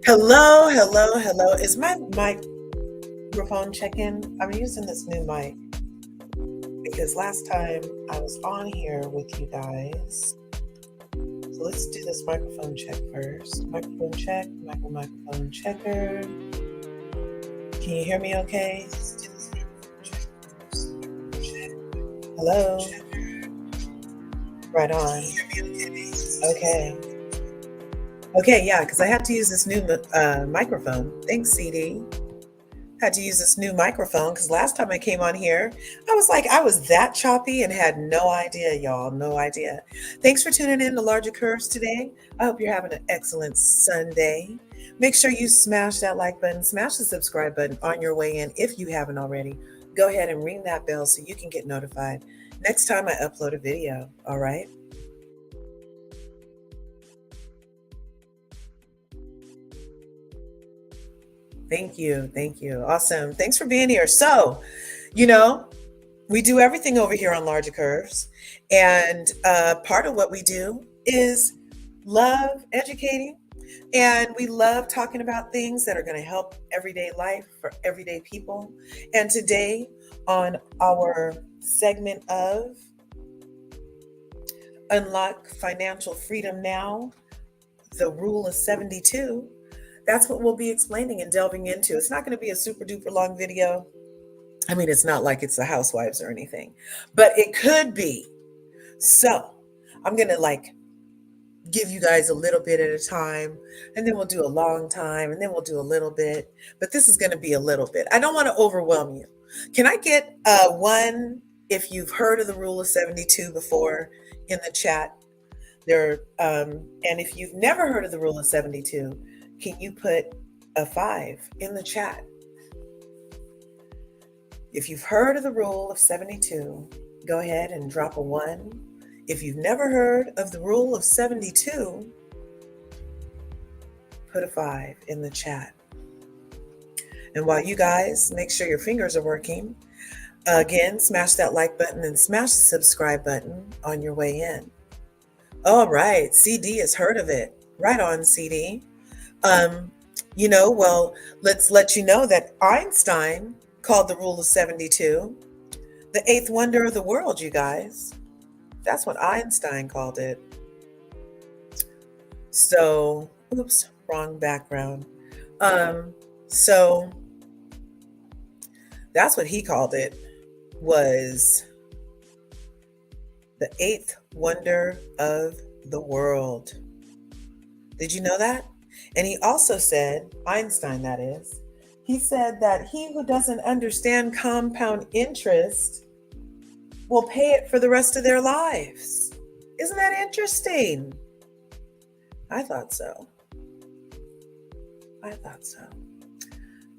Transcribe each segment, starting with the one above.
Hello, hello, hello. Is my microphone checking? I'm using this new mic because last time I was on here with you guys. So let's do this microphone check first. Microphone check, microphone checker. Can you hear me okay? Let's do this microphone check first. Microphone check. Hello? Right on. Okay. Okay, yeah, because I had to use this new microphone. Thanks, CD. Had to use this new microphone because last time I came on here, I was that choppy and had no idea, y'all. No idea. Thanks for tuning in to Larger Curves today. I hope you're having an excellent Sunday. Make sure you smash that like button, smash the subscribe button on your way in if you haven't already. Go ahead and ring that bell so you can get notified next time I upload a video. All right. Thank you. Thank you. Awesome. Thanks for being here. So, we do everything over here on Larger Curves. And part of what we do is love educating. And we love talking about things that are going to help everyday life for everyday people. And today, on our segment of Unlock Financial Freedom Now, the Rule of 72, that's what we'll be explaining and delving into. It's not going to be a super duper long video. I mean, it's not like it's the housewives or anything, but it could be. So I'm going to give you guys a little bit at a time, and then we'll do a long time, and then we'll do a little bit. But this is going to be a little bit. I don't want to overwhelm you. Can I get one if you've heard of the Rule of 72 before in the chat? And if you've never heard of the Rule of 72, can you put a 5 in the chat? If you've heard of the Rule of 72, go ahead and drop a 1. If you've never heard of the Rule of 72, put a 5 in the chat. And while you guys make sure your fingers are working, again, smash that like button and smash the subscribe button on your way in. All right, CD has heard of it. Right on, CD. Let's let you know that Einstein called the Rule of 72 the 8th wonder of the world, you guys. That's what Einstein called it. So, oops, wrong background. So that's what he called it, was the 8th wonder of the world. Did you know that? And he also said, Einstein that is, he said that he who doesn't understand compound interest will pay it for the rest of their lives. Isn't that interesting? I thought so.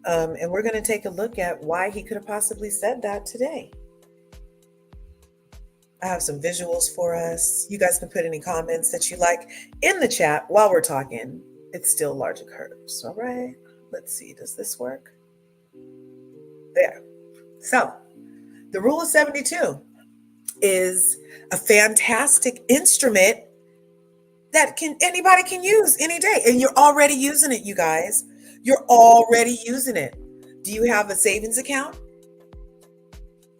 And we're going to take a look at why he could have possibly said that today. I have some visuals for us. You guys can put any comments that you like in the chat while we're talking. It's still Larger Curves. All right. Let's see. Does this work? There. So the Rule of 72 is a fantastic instrument that anybody can use any day. And you're already using it, you guys. You're already using it. Do you have a savings account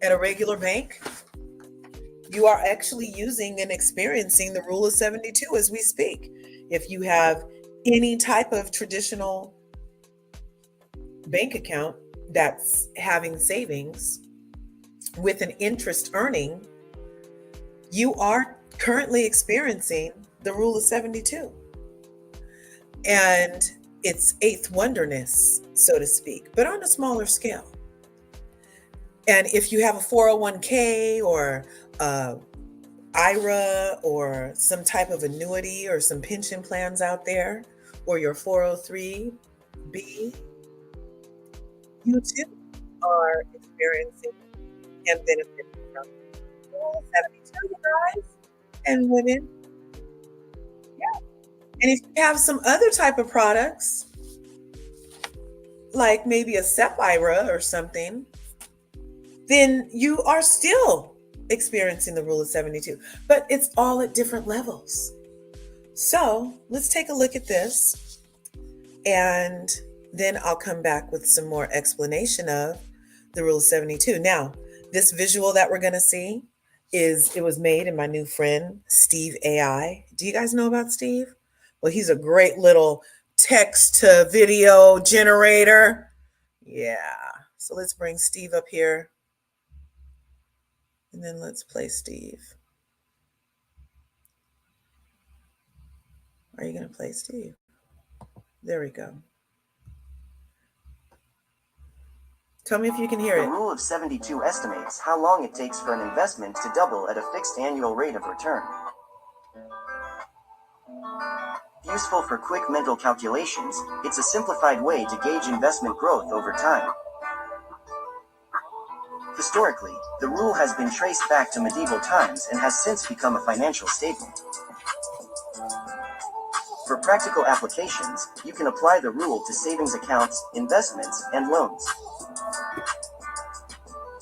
at a regular bank? You are actually using and experiencing the Rule of 72 as we speak. If you have any type of traditional bank account that's having savings with an interest earning, you are currently experiencing the Rule of 72. And it's 8th wonderness, so to speak, but on a smaller scale. And if you have a 401k or IRA or some type of annuity or some pension plans out there, or your 403b, you too are experiencing and benefiting from Rule of 72, you guys and women. Yeah. And if you have some other type of products, like maybe a SEP IRA or something, then you are still experiencing the Rule of 72, but it's all at different levels. So let's take a look at this. And then I'll come back with some more explanation of the Rule of 72. Now, this visual that we're going to see it was made in my new friend, Steve AI. Do you guys know about Steve? Well, he's a great little text to video generator. Yeah. So let's bring Steve up here. And then let's play Steve. Are you going to play Steve? There we go. Tell me if you can hear it. The Rule of 72 estimates how long it takes for an investment to double at a fixed annual rate of return. Useful for quick mental calculations, it's a simplified way to gauge investment growth over time. Historically, the rule has been traced back to medieval times and has since become a financial staple. For practical applications, you can apply the rule to savings accounts, investments, and loans.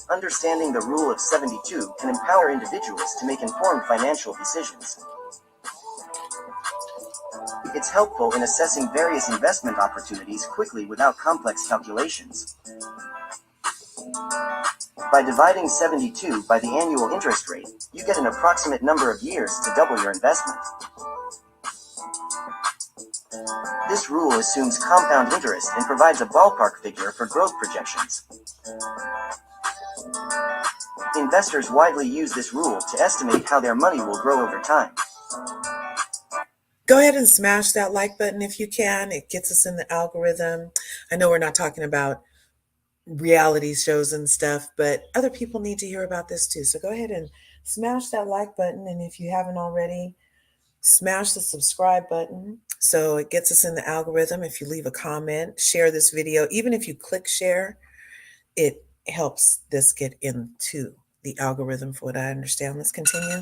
Understanding the Rule of 72 can empower individuals to make informed financial decisions. It's helpful in assessing various investment opportunities quickly without complex calculations. By dividing 72 by the annual interest rate, you get an approximate number of years to double your investment. This rule assumes compound interest and provides a ballpark figure for growth projections. Investors widely use this rule to estimate how their money will grow over time. Go ahead and smash that like button if you can. It gets us in the algorithm. I know we're not talking about reality shows and stuff, but other people need to hear about this too. So go ahead and smash that like button. And if you haven't already, smash the subscribe button so it gets us in the algorithm. If you leave a comment, share this video, even if you click share, it helps this get into the algorithm for what I understand. Let's continue.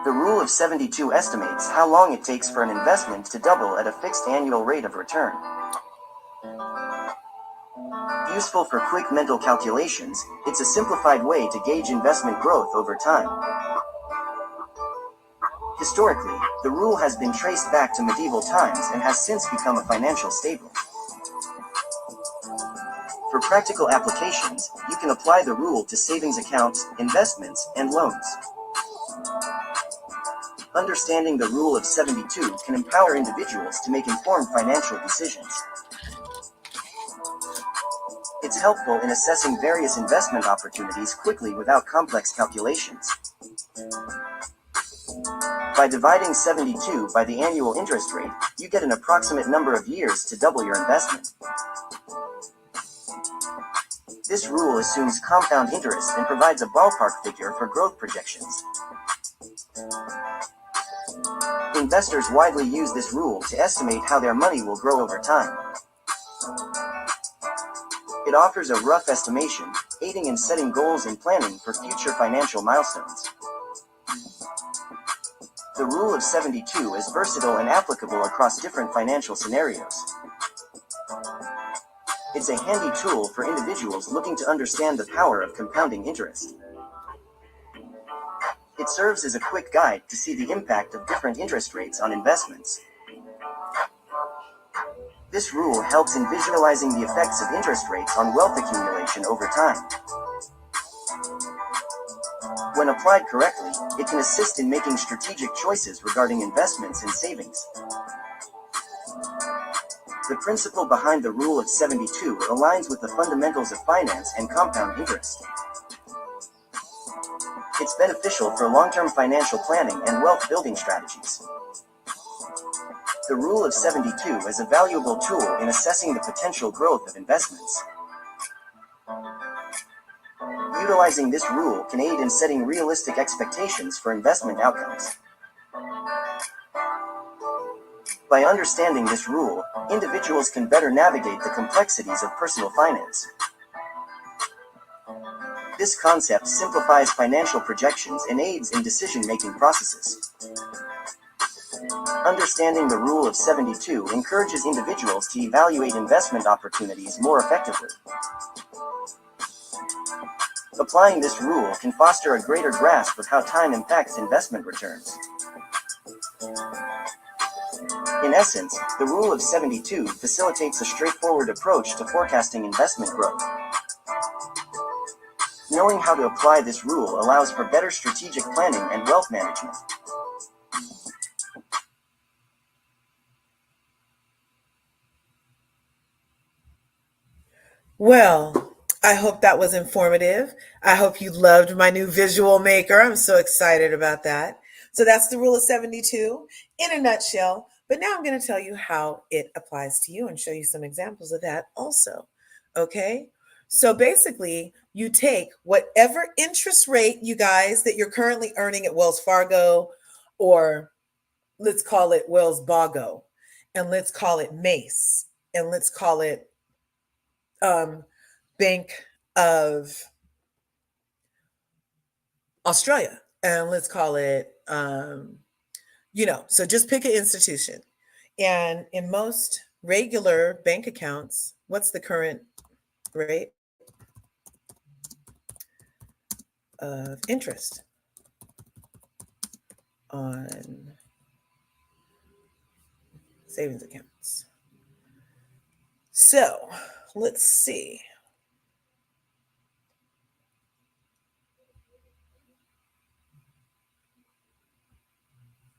The Rule of 72 estimates how long it takes for an investment to double at a fixed annual rate of return. Useful for quick mental calculations, it's a simplified way to gauge investment growth over time. Historically, the rule has been traced back to medieval times and has since become a financial staple. For practical applications, you can apply the rule to savings accounts, investments, and loans. Understanding the Rule of 72 can empower individuals to make informed financial decisions. It's helpful in assessing various investment opportunities quickly without complex calculations. By dividing 72 by the annual interest rate, you get an approximate number of years to double your investment. This rule assumes compound interest and provides a ballpark figure for growth projections. Investors widely use this rule to estimate how their money will grow over time. It offers a rough estimation, aiding in setting goals and planning for future financial milestones. The Rule of 72 is versatile and applicable across different financial scenarios. It's a handy tool for individuals looking to understand the power of compounding interest. It serves as a quick guide to see the impact of different interest rates on investments. This rule helps in visualizing the effects of interest rates on wealth accumulation over time. When applied correctly, it can assist in making strategic choices regarding investments and savings. The principle behind the Rule of 72 aligns with the fundamentals of finance and compound interest. It's beneficial for long-term financial planning and wealth-building strategies. The Rule of 72 is a valuable tool in assessing the potential growth of investments. Utilizing this rule can aid in setting realistic expectations for investment outcomes. By understanding this rule, individuals can better navigate the complexities of personal finance. This concept simplifies financial projections and aids in decision-making processes. Understanding the Rule of 72 encourages individuals to evaluate investment opportunities more effectively. Applying this rule can foster a greater grasp of how time impacts investment returns. In essence, the rule of 72 facilitates a straightforward approach to forecasting investment growth. Knowing how to apply this rule allows for better strategic planning and wealth management. Well, I hope that was informative. I hope you loved my new visual maker. I'm so excited about that. So that's the rule of 72 in a nutshell. But now I'm going to tell you how it applies to you and show you some examples of that also. Okay? So basically, you take whatever interest rate, you guys, that you're currently earning at Wells Fargo, or let's call it Wells Bago, and let's call it Mace, and let's call it Bank of Australia, and let's call it, so just pick an institution. And in most regular bank accounts, what's the current rate of interest on savings accounts? So let's see.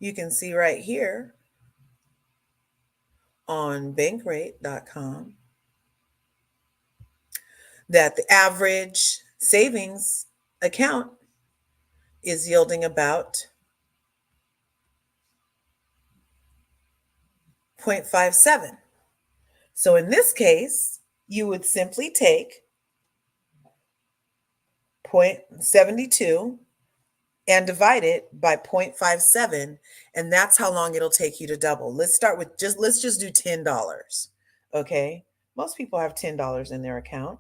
You can see right here on bankrate.com that the average savings account is yielding about 0.57. So in this case, you would simply take 0.72 and divide it by 0.57, and that's how long it'll take you to double. Let's just do $10. Okay? Most people have $10 in their account.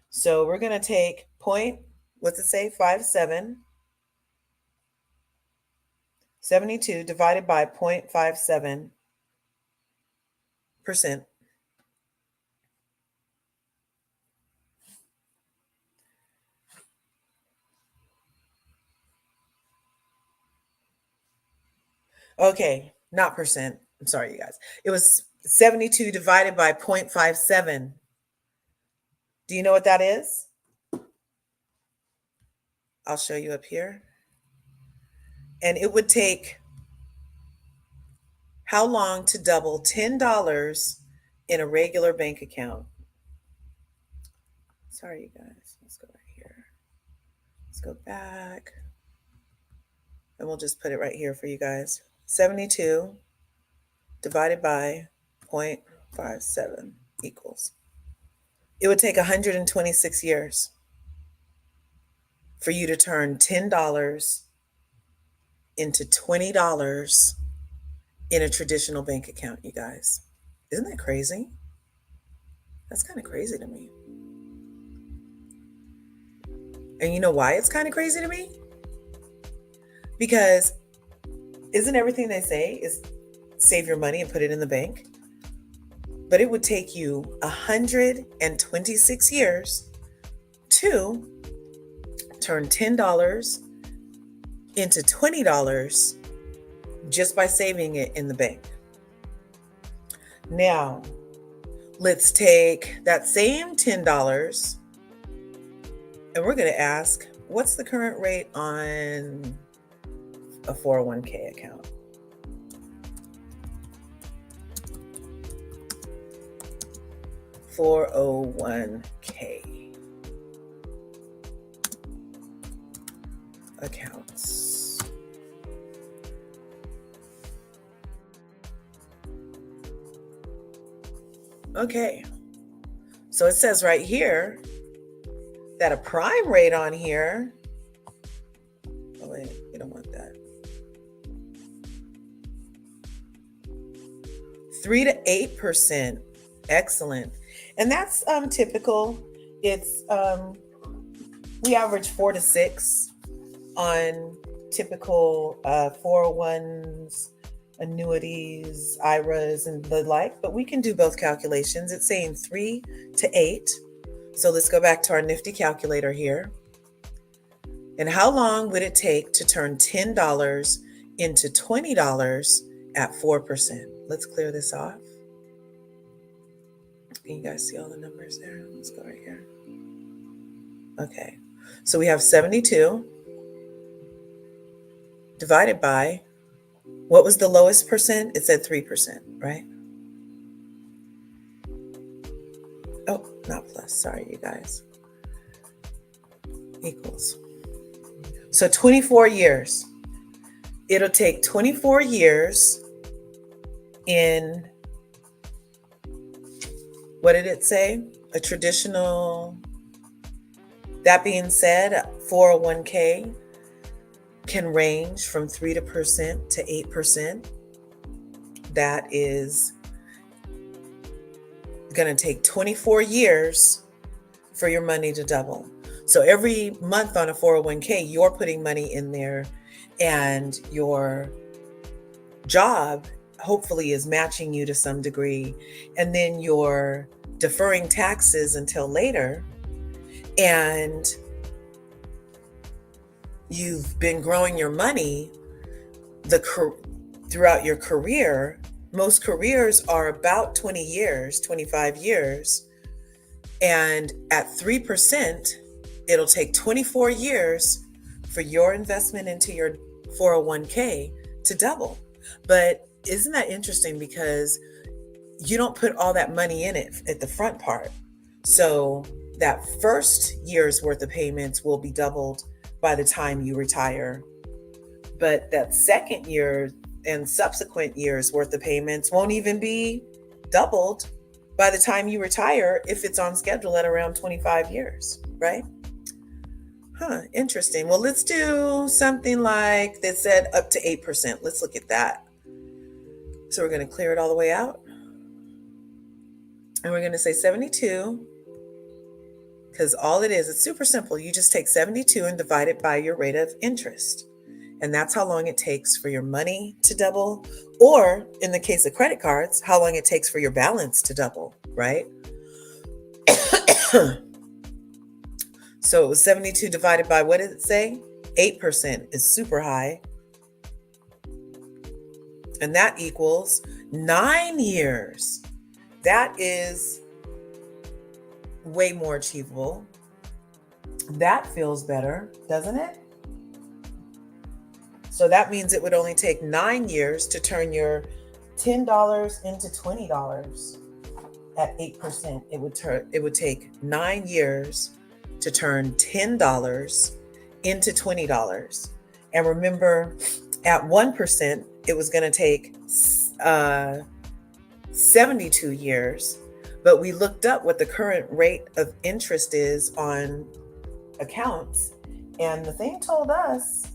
So we're going to take what's it say? 72 divided by 0.57%. Okay, not percent. I'm sorry, you guys. It was 72 divided by 0.57. Do you know what that is? I'll show you up here. And it would take how long to double $10 in a regular bank account? Sorry, you guys. Let's go right here. Let's go back. And we'll just put it right here for you guys. 72 divided by 0.57 equals. It would take 126 years for you to turn $10 into $20 in a traditional bank account, you guys. Isn't that crazy? That's kind of crazy to me. And you know why it's kind of crazy to me? Because isn't everything they say is save your money and put it in the bank? But it would take you 126 years to turn $10 into $20 just by saving it in the bank. Now, let's take that same $10 and we're going to ask, what's the current rate on a 401k account? $401k accounts. Okay, so it says right here that a prime rate on here, oh wait, you don't want that, 3 to 8%. Excellent. And that's typical. It's we average 4 to 6 on typical 401s, annuities, IRAs, and the like, but we can do both calculations. It's saying 3 to 8. So let's go back to our nifty calculator here. And how long would it take to turn $10 into $20 at 4%? let's clear this off. Can you guys see all the numbers there? Let's go right here. Okay, so we have 72 divided by, what was the lowest percent? It said 3%, right? Oh, not plus, sorry you guys. Equals. So 24 years. It'll take 24 years in, what did it say? A traditional, that being said, 401k can range from 3% to 8%. That is going to take 24 years for your money to double. So every month on a 401k, you're putting money in there, and your job hopefully is matching you to some degree, and then you're deferring taxes until later, and you've been growing your money throughout your career. Most careers are about 20 years, 25 years, and at 3%, it'll take 24 years for your investment into your 401k to double. But isn't that interesting? Because you don't put all that money in it at the front part. So that first year's worth of payments will be doubled by the time you retire. But that second year and subsequent years worth of payments won't even be doubled by the time you retire if it's on schedule at around 25 years, right? Interesting. Well, let's do something like that said up to 8%. Let's look at that. So we're going to clear it all the way out. And we're going to say 72, because all it is, it's super simple. You just take 72 and divide it by your rate of interest. And that's how long it takes for your money to double. Or in the case of credit cards, how long it takes for your balance to double, right? So it was 72 divided by, what did it say? 8% is super high. And that equals 9 years. That is way more achievable. That feels better, doesn't it? So that means it would only take 9 years to turn your $10 into $20 at 8%. It would take 9 years to turn $10 into $20. And remember, at 1%, it was going to take 72 years. But we looked up what the current rate of interest is on accounts, and the thing told us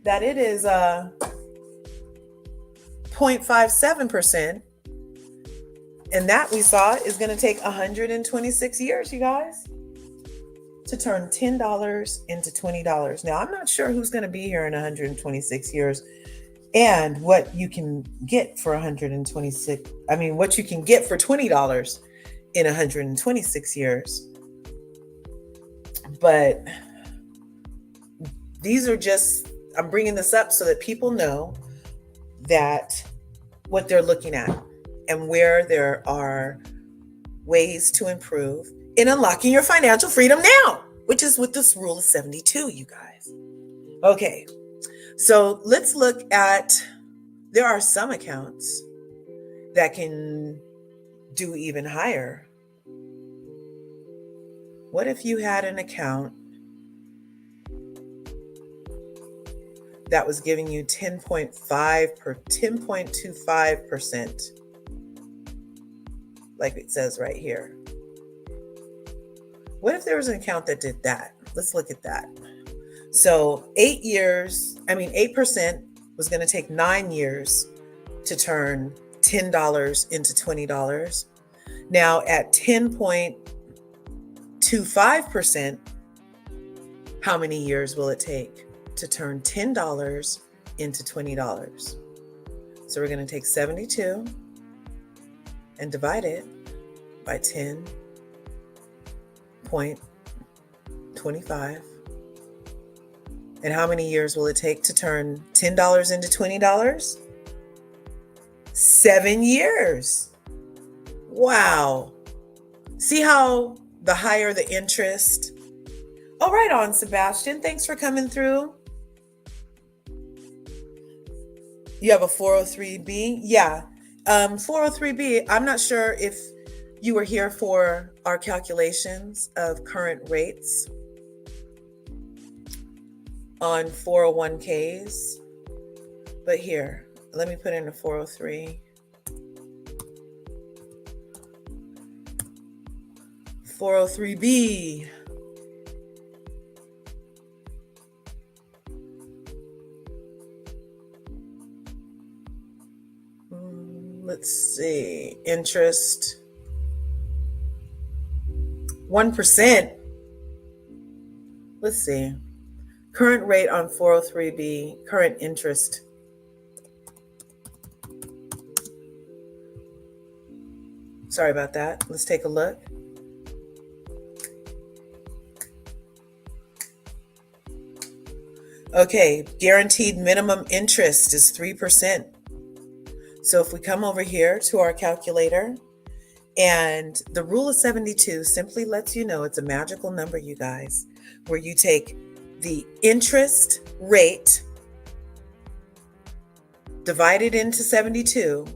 that it is 0.57%. And that we saw is going to take 126 years, you guys, to turn $10 into $20. Now, I'm not sure who's going to be here in 126 years and what you can get for 126. I mean, what you can get for $20 in 126 years. But these are just, I'm bringing this up so that people know that what they're looking at and where there are ways to improve in unlocking your financial freedom now, which is with this rule of 72, you guys. Okay, so let's look at, there are some accounts that can do even higher. What if you had an account that was giving you 10.25%, like it says right here? What if there was an account that did that? Let's look at that. So 8% was going to take 9 years to turn $10 into $20. Now at 10.25%, how many years will it take to turn $10 into $20? So we're going to take 72 and divide it by 10.25. And how many years will it take to turn $10 into $20? 7 years. Wow. See how the higher the interest? Oh, right on, Sebastian. Thanks for coming through. You have a 403B? Yeah. 403B, I'm not sure if you were here for our calculations of current rates on 401ks. But here, let me put in a 403. 403B. Let's see. Interest 1%. Let's see. Current rate on 403B, current interest. Sorry about that. Let's take a look. Okay, guaranteed minimum interest is 3%. So if we come over here to our calculator, and the rule of 72 simply lets you know it's a magical number, you guys, where you take the interest rate divided into 72,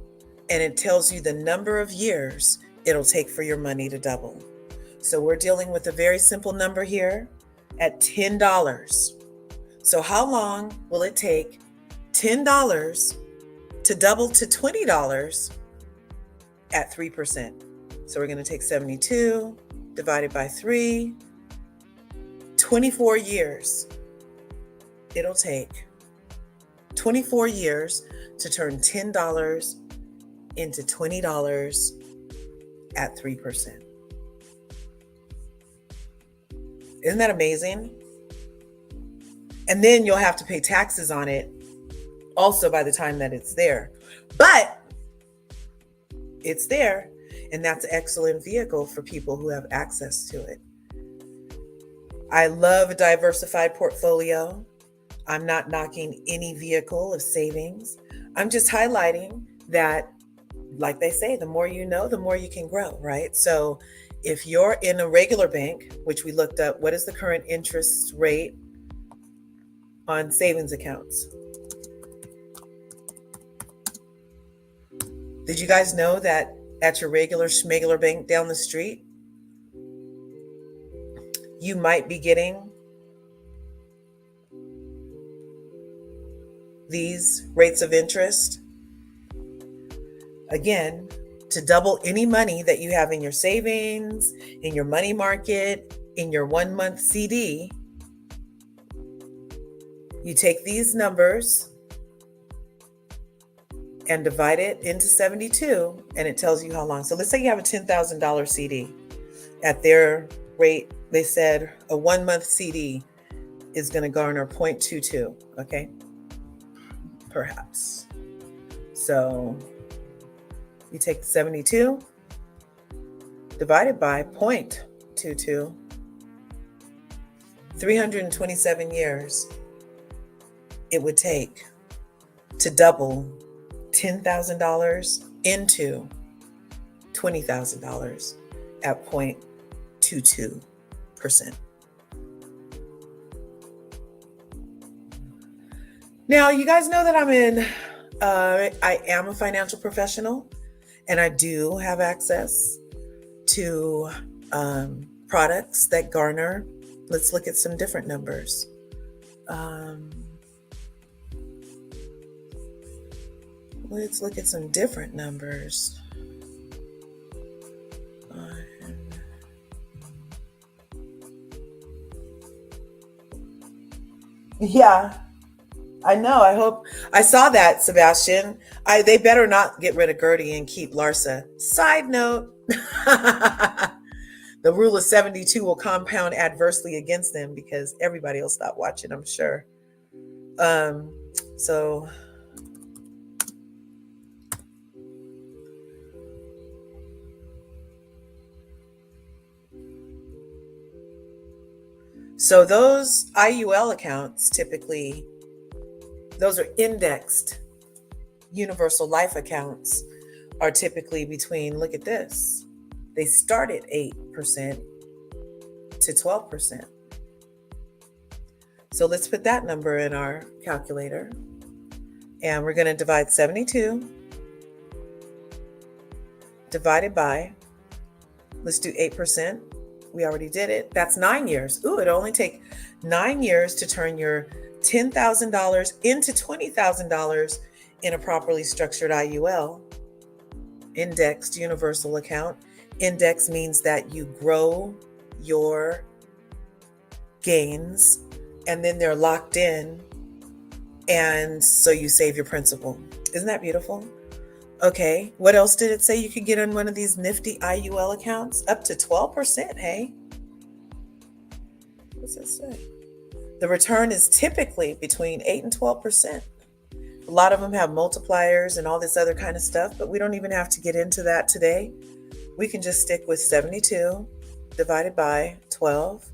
and it tells you the number of years it'll take for your money to double. So we're dealing with a very simple number here at $10. So how long will it take $10 to double to $20 at 3%? So we're going to take 72 divided by 3, 24 years. It'll take 24 years to turn $10 into $20 at 3%. Isn't that amazing? And then you'll have to pay taxes on it also by the time that it's there. But it's there, and that's an excellent vehicle for people who have access to it. I love a diversified portfolio. I'm not knocking any vehicle of savings. I'm just highlighting that, like they say, the more you know, the more you can grow, right? So if you're in a regular bank, which we looked up, what is the current interest rate on savings accounts? Did you guys know that at your regular schmegular bank down the street, you might be getting these rates of interest? Again, to double any money that you have in your savings, in your money market, in your 1-month CD, you take these numbers and divide it into 72, and it tells you how long. So let's say you have a $10,000 CD. At their rate, they said a 1-month CD is going to garner 0.22, okay? Perhaps. So you take the 72 divided by 0.22, 327 years it would take to double $10,000 into $20,000 at 0.22%. Now, you guys know that I am a financial professional, and I do have access to products that garner. Let's look at some different numbers. Let's look at some different numbers. Yeah, I know. I hope I saw that, Sebastian. They better not get rid of Gertie and keep Larsa. Side note, the rule of 72 will compound adversely against them because everybody will stop watching, I'm sure. So those IUL accounts, typically, those are indexed universal life accounts are typically between, look at this, they start at 8% to 12%. So let's put that number in our calculator. And we're going to divide 72 divided by, let's do 8%. We already did it. That's 9 years. Ooh, it'll only take 9 years to turn your $10,000 into $20,000 in a properly structured IUL, indexed universal account. Index means that you grow your gains and then they're locked in. And so you save your principal. Isn't that beautiful? Okay, what else did it say you could get on one of these nifty IUL accounts? Up to 12%, hey? What's it say? The return is typically between 8 and 12%. A lot of them have multipliers and all this other kind of stuff, but we don't even have to get into that today. We can just stick with 72 divided by 12.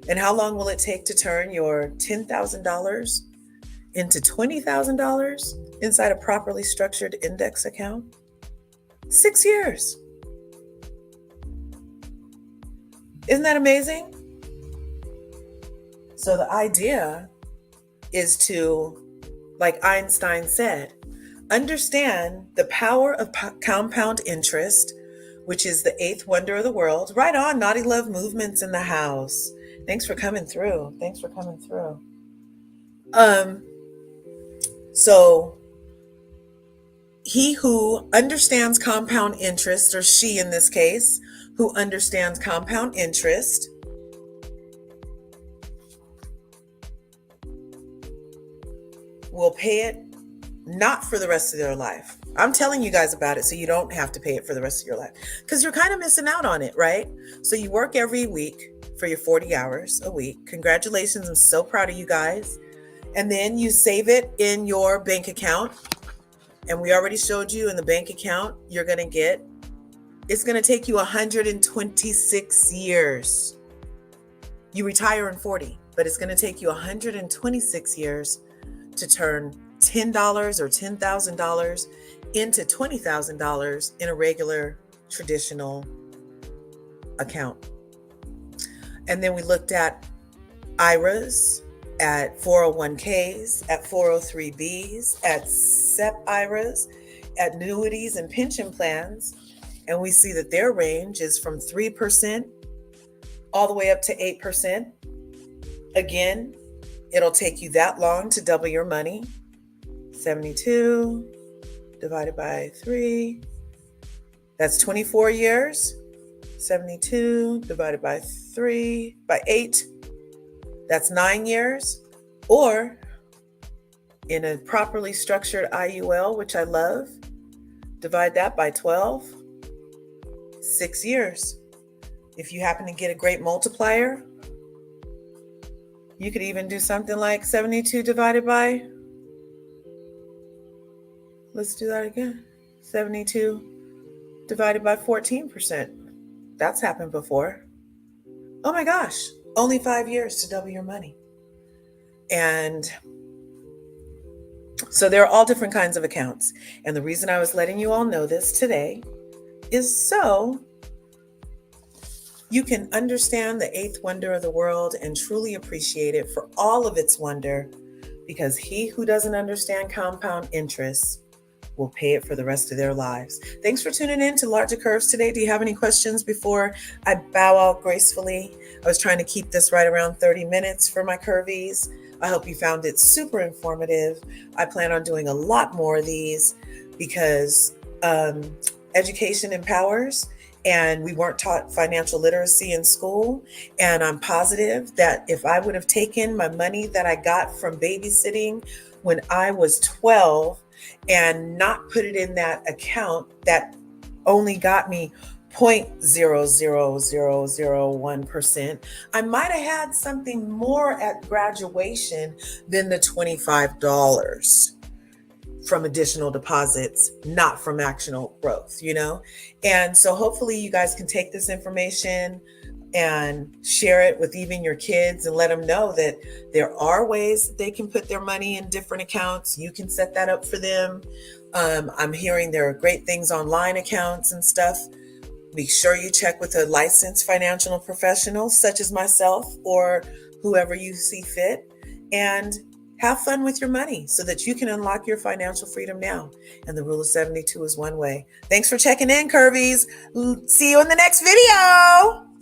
And how long will it take to turn your $10,000 into $20,000 inside a properly structured index account? 6 years. Isn't that amazing? So the idea is to, like Einstein said, understand the power of compound interest, which is the eighth wonder of the world. Right on, Naughty Love Movements in the house. Thanks for coming through. So he who understands compound interest, or she in this case, who understands compound interest, will pay it not for the rest of their life. I'm telling you guys about it so you don't have to pay it for the rest of your life, because you're kind of missing out on it, right? So you work every week for your 40 hours a week. Congratulations. I'm so proud of you guys. And then you save it in your bank account. And we already showed you in the bank account, you're going to get, it's going to take you 126 years. You retire in 40, but it's going to take you 126 years to turn $10 or $10,000 into $20,000 in a regular traditional account. And then we looked at IRAs, at 401ks, at 403bs, at SEP IRAs, at annuities and pension plans. And we see that their range is from 3% all the way up to 8%. Again, it'll take you that long to double your money. 72 divided by 3. That's 24 years. 72 divided by 8. That's 9 years. Or in a properly structured IUL, which I love, divide that by 12. 6 years. If you happen to get a great multiplier, you could even do something like 72 divided by, let's do that again. 72 divided by 14%. That's happened before. Oh my gosh, only 5 years to double your money. And so there are all different kinds of accounts. And the reason I was letting you all know this today is so you can understand the eighth wonder of the world and truly appreciate it for all of its wonder, because he who doesn't understand compound interest will pay it for the rest of their lives. Thanks for tuning in to LRGA Curves today. Do you have any questions before I bow out gracefully? I was trying to keep this right around 30 minutes for my Curvies. I hope you found it super informative. I plan on doing a lot more of these because education empowers, and we weren't taught financial literacy in school. And I'm positive that if I would have taken my money that I got from babysitting when I was 12 and not put it in that account that only got me 0.00001%, I might have had something more at graduation than the $25 from additional deposits, not from actual growth, you know? And so hopefully you guys can take this information, and share it with even your kids and let them know that there are ways that they can put their money in different accounts. You can set that up for them. I'm hearing there are great things online accounts and stuff. Be sure you check with a licensed financial professional such as myself or whoever you see fit, and have fun with your money so that you can unlock your financial freedom now. And the rule of 72 is one way. Thanks for checking in, Curvies. See you in the next video.